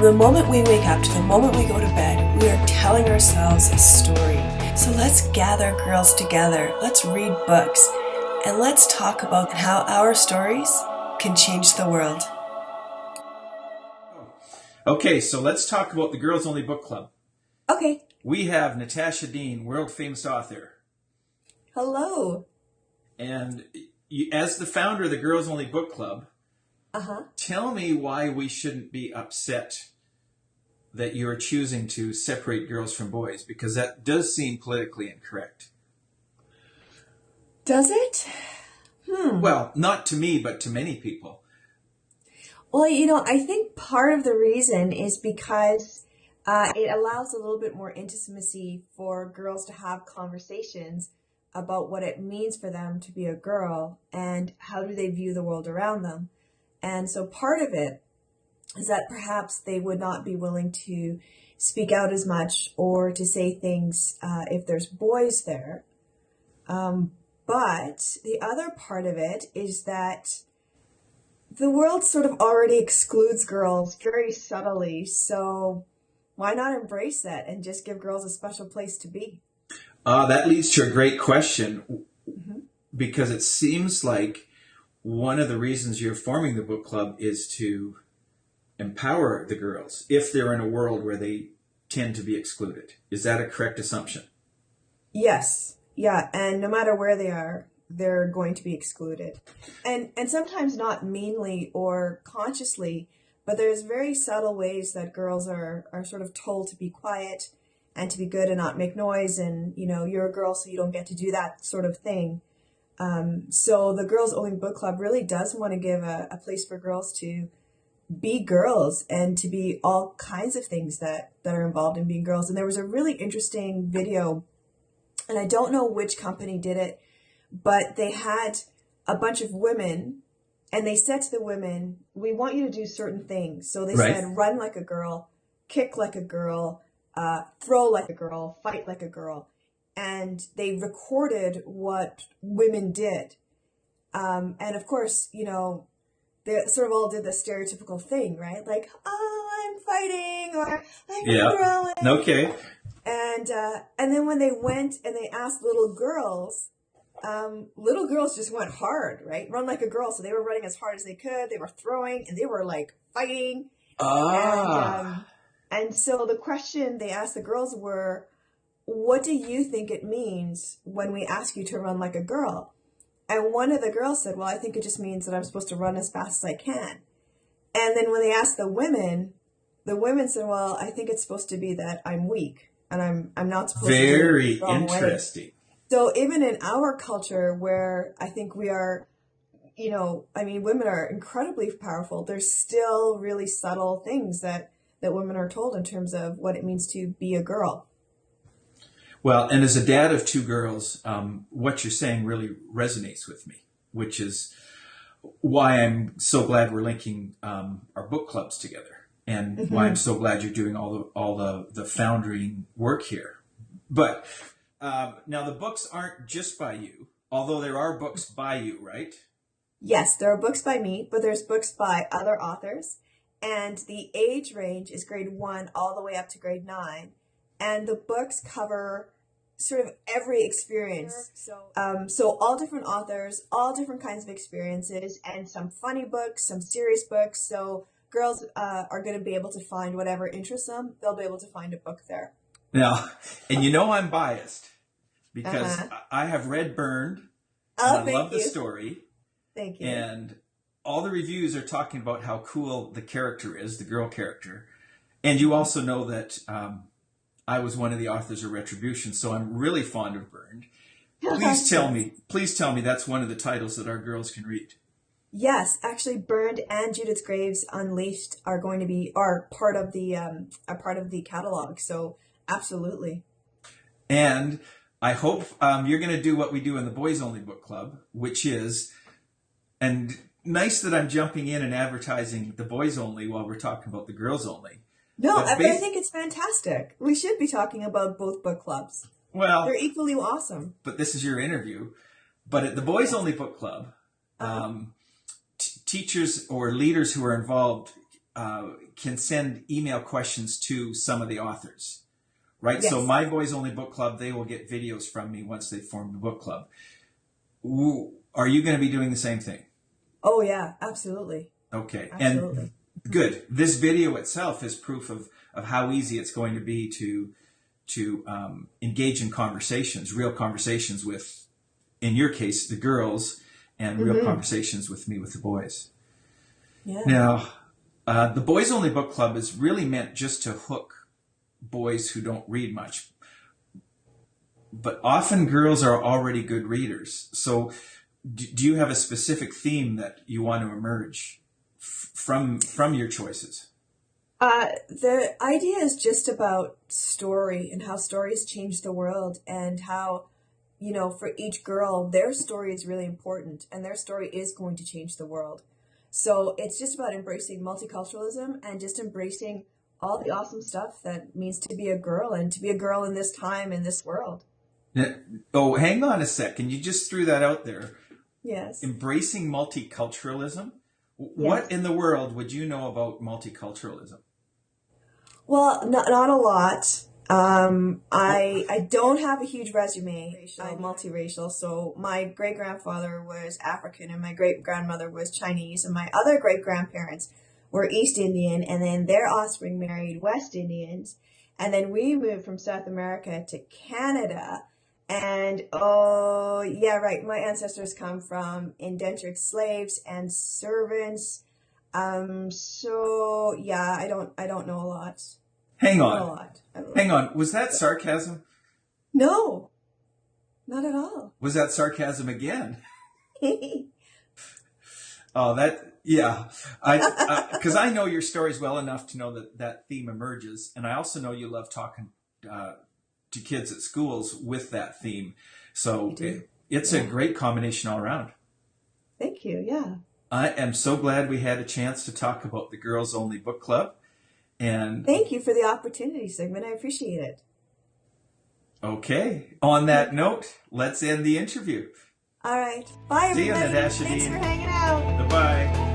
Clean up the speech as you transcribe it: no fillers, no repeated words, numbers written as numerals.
From the moment we wake up to the moment we go to bed, we are telling ourselves a story. So let's gather girls together, let's read books, and let's talk about how our stories can change the world. Okay, so let's talk about the Girls Only Book Club. Okay. We have Natasha, Deen, world-famous author. Hello. And as the founder of the Girls Only Book Club, tell me why we shouldn't be upset that you're choosing to separate girls from boys, because that does seem politically incorrect. Does it? Well, not to me, but to many people. Well, I think part of the reason is because it allows a little bit more intimacy for girls to have conversations about what it means for them to be a girl and how do they view the world around them. And so part of it is that perhaps they would not be willing to speak out as much or to say things if there's boys there. But the other part of it is that the world sort of already excludes girls very subtly. So why not embrace that and just give girls a special place to be? That leads to a great question, because it seems like one of the reasons you're forming the book club is to empower the girls if they're in a world where they tend to be excluded. Is that a correct assumption? Yes. Yeah. And no matter where they are, they're going to be excluded. And sometimes not meanly or consciously, but there's very subtle ways that girls are sort of told to be quiet and to be good and not make noise. And, you're a girl, so you don't get to do that sort of thing. So the Girls Only Book Club really does want to give a place for girls to be girls and to be all kinds of things that are involved in being girls. And there was a really interesting video, and I don't know which company did it, but they had a bunch of women, and they said to the women, we want you to do certain things. So they said, run like a girl, kick like a girl, throw like a girl, fight like a girl. And they recorded what women did. And of course, they sort of all did the stereotypical thing, right? Like, oh, I'm fighting, or I'm throwing. Okay. And then when they went and they asked little girls just went hard, right? Run like a girl. So they were running as hard as they could. They were throwing and they were like fighting. And so the question they asked the girls were, what do you think it means when we ask you to run like a girl? And one of the girls said, well, I think it just means that I'm supposed to run as fast as I can. And then when they asked the women said, well, I think it's supposed to be that I'm weak and I'm not supposed to do it Very the wrong interesting. way. So even in our culture where I think we are, women are incredibly powerful, there's still really subtle things that women are told in terms of what it means to be a girl. Well, and as a dad of two girls, what you're saying really resonates with me, which is why I'm so glad we're linking our book clubs together, and why I'm so glad you're doing all the founding work here. But now the books aren't just by you, although there are books by you, right? Yes, there are books by me, but there's books by other authors, and the age range is grade 1 all the way up to grade 9. And the books cover sort of every experience. So all different authors, all different kinds of experiences, and some funny books, some serious books. So girls are going to be able to find whatever interests them. They'll be able to find a book there. Now, and I'm biased because I have read Burned. And I love the story. Thank you. And all the reviews are talking about how cool the character is, the girl character. And you also know that I was one of the authors of Retribution, so I'm really fond of Burned. Please tell me that's one of the titles that our girls can read. Yes, actually, Burned and Judith Graves Unleashed are going to be part of the catalog. So absolutely. And I hope you're going to do what we do in the Boys Only Book Club, which is, and nice that I'm jumping in and advertising the Boys Only while we're talking about the Girls Only. No, I think it's fantastic. We should be talking about both book clubs. Well, they're equally awesome. But this is your interview. But at the Boys Only Book Club, teachers or leaders who are involved can send email questions to some of the authors, right? Yes. So my Boys Only Book Club, they will get videos from me once they form the book club. Are you going to be doing the same thing? Oh yeah, absolutely. Okay. Absolutely. And good. This video itself is proof of how easy it's going to be to engage in conversations, real conversations with, in your case, the girls, and real conversations with me, with the boys. Yeah. Now, the Boys Only Book Club is really meant just to hook boys who don't read much. But often girls are already good readers. So do you have a specific theme that you want to emerge from your choices? The idea is just about story and how stories change the world, and how, you know, for each girl, their story is really important and their story is going to change the world. So it's just about embracing multiculturalism and just embracing all the awesome stuff that means to be a girl, and to be a girl in this time, in this world. Oh, hang on a second. You just threw that out there. Yes. Embracing multiculturalism. What in the world would you know about multiculturalism? Well, not a lot. I don't have a huge resume. I'm multiracial. So my great grandfather was African, and my great grandmother was Chinese, and my other great grandparents were East Indian, and then their offspring married West Indians, and then we moved from South America to Canada. And oh yeah, right. My ancestors come from indentured slaves and servants. So yeah, I don't know a lot. Hang Not a on. lot. Hang on. Was that sarcasm? No, not at all. Was that sarcasm again? Oh, yeah. Because I know your stories well enough to know that theme emerges. And I also know you love talking to kids at schools with that theme. So it's a great combination all around. Thank you. Yeah. I am so glad we had a chance to talk about the Girls Only Book Club. And thank you for the opportunity, Sigmund. I appreciate it. Okay. On that note, let's end the interview. All right. Bye, everybody. See you, Natasha. Thanks Deen. for hanging out. Bye-bye.